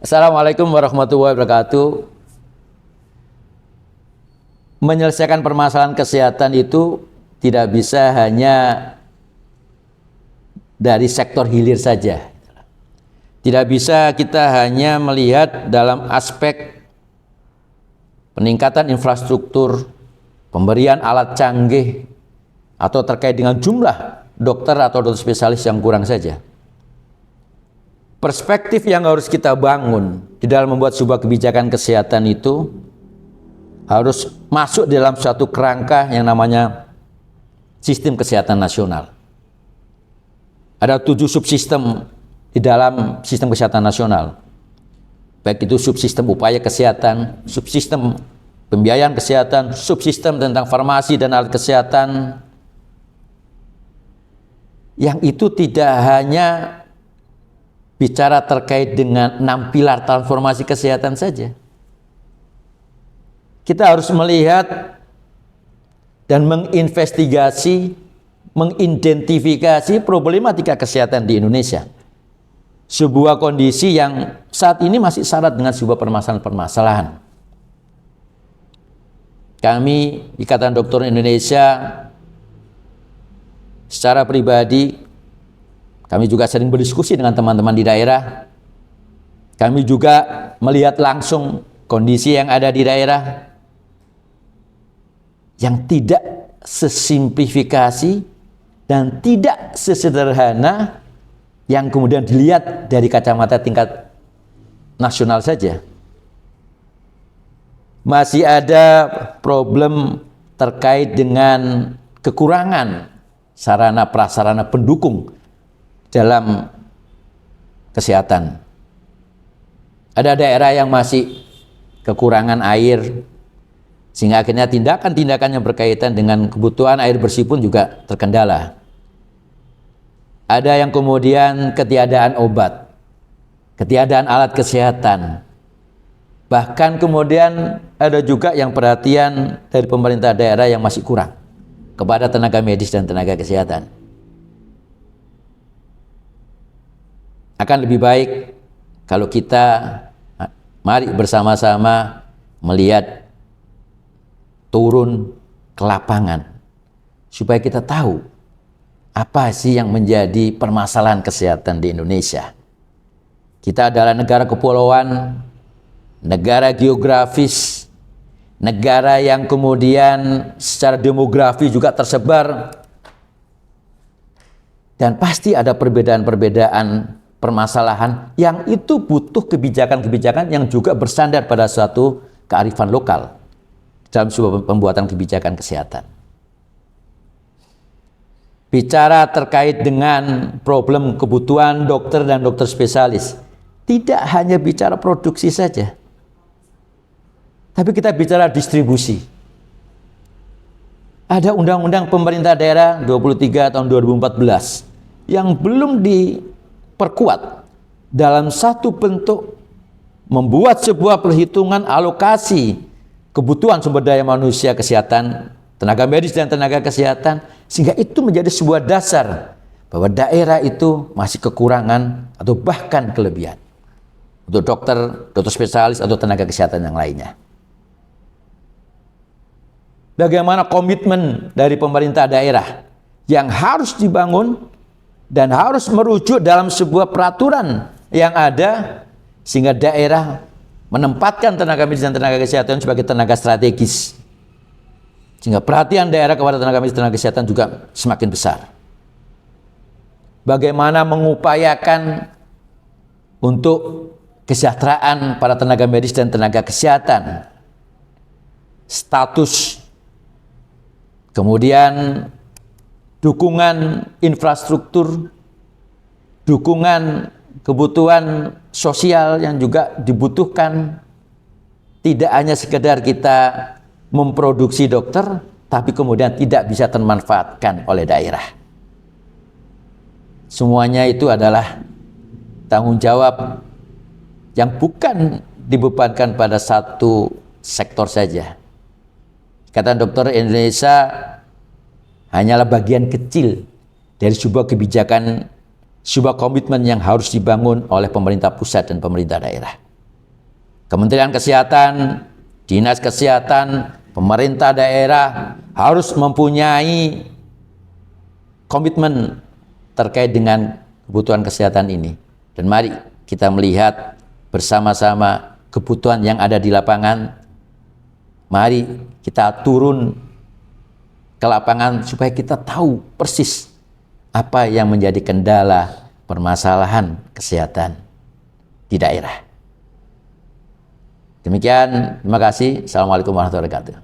Assalamualaikum warahmatullahi wabarakatuh. Menyelesaikan permasalahan kesehatan itu tidak bisa hanya dari sektor hilir saja. Tidak bisa kita hanya melihat dalam aspek peningkatan infrastruktur, pemberian alat canggih, atau terkait dengan jumlah dokter atau dokter spesialis yang kurang saja. Perspektif yang harus kita bangun di dalam membuat sebuah kebijakan kesehatan itu harus masuk dalam suatu kerangka yang namanya sistem kesehatan nasional. Ada 7 subsistem di dalam sistem kesehatan nasional. Baik itu subsistem upaya kesehatan, subsistem pembiayaan kesehatan, subsistem tentang farmasi dan alat kesehatan. Yang itu tidak hanya bicara terkait dengan 6 pilar transformasi kesehatan saja. Kita harus melihat dan menginvestigasi, mengidentifikasi problematika kesehatan di Indonesia. Sebuah kondisi yang saat ini masih syarat dengan sebuah permasalahan-permasalahan. Kami, Ikatan Dokter Indonesia, secara pribadi, kami juga sering berdiskusi dengan teman-teman di daerah. Kami juga melihat langsung kondisi yang ada di daerah yang tidak sesimplifikasi dan tidak sesederhana yang kemudian dilihat dari kacamata tingkat nasional saja. Masih ada problem terkait dengan kekurangan sarana prasarana pendukung dalam kesehatan. Ada daerah yang masih kekurangan air, sehingga akhirnya tindakan-tindakan yang berkaitan dengan kebutuhan air bersih pun juga terkendala. Ada yang kemudian ketiadaan obat, ketiadaan alat kesehatan. Bahkan kemudian ada juga yang perhatian dari pemerintah daerah yang masih kurang kepada tenaga medis dan tenaga kesehatan. Akan lebih baik kalau kita mari bersama-sama melihat turun ke lapangan supaya kita tahu apa sih yang menjadi permasalahan kesehatan di Indonesia. Kita adalah negara kepulauan, negara geografis, negara yang kemudian secara demografi juga tersebar, dan pasti ada perbedaan-perbedaan permasalahan yang itu butuh kebijakan-kebijakan yang juga bersandar pada suatu kearifan lokal dalam sebuah pembuatan kebijakan kesehatan. Bicara terkait dengan problem kebutuhan dokter dan dokter spesialis, tidak hanya bicara produksi saja, tapi kita bicara distribusi. Ada Undang-Undang Pemerintah Daerah 23 tahun 2014 yang belum diperkuat dalam satu bentuk membuat sebuah perhitungan alokasi kebutuhan sumber daya manusia kesehatan, tenaga medis dan tenaga kesehatan, sehingga itu menjadi sebuah dasar bahwa daerah itu masih kekurangan atau bahkan kelebihan untuk dokter, dokter spesialis atau tenaga kesehatan yang lainnya. Bagaimana komitmen dari pemerintah daerah yang harus dibangun dan harus merujuk dalam sebuah peraturan yang ada sehingga daerah menempatkan tenaga medis dan tenaga kesehatan sebagai tenaga strategis, sehingga perhatian daerah kepada tenaga medis dan tenaga kesehatan juga semakin besar. Bagaimana mengupayakan untuk kesejahteraan para tenaga medis dan tenaga kesehatan, status, kemudian dukungan infrastruktur, dukungan kebutuhan sosial yang juga dibutuhkan. Tidak hanya sekedar kita memproduksi dokter, tapi kemudian tidak bisa termanfaatkan oleh daerah. Semuanya itu adalah tanggung jawab yang bukan dibebankan pada satu sektor saja. Ikatan Dokter Indonesia hanyalah bagian kecil dari sebuah kebijakan, sebuah komitmen yang harus dibangun oleh pemerintah pusat dan pemerintah daerah. Kementerian Kesehatan, Dinas Kesehatan, pemerintah daerah harus mempunyai komitmen terkait dengan kebutuhan kesehatan ini. Dan mari kita melihat bersama-sama kebutuhan yang ada di lapangan. Mari kita turun ke lapangan supaya kita tahu persis apa yang menjadi kendala permasalahan kesehatan di daerah. Demikian, terima kasih. Assalamualaikum warahmatullahi wabarakatuh.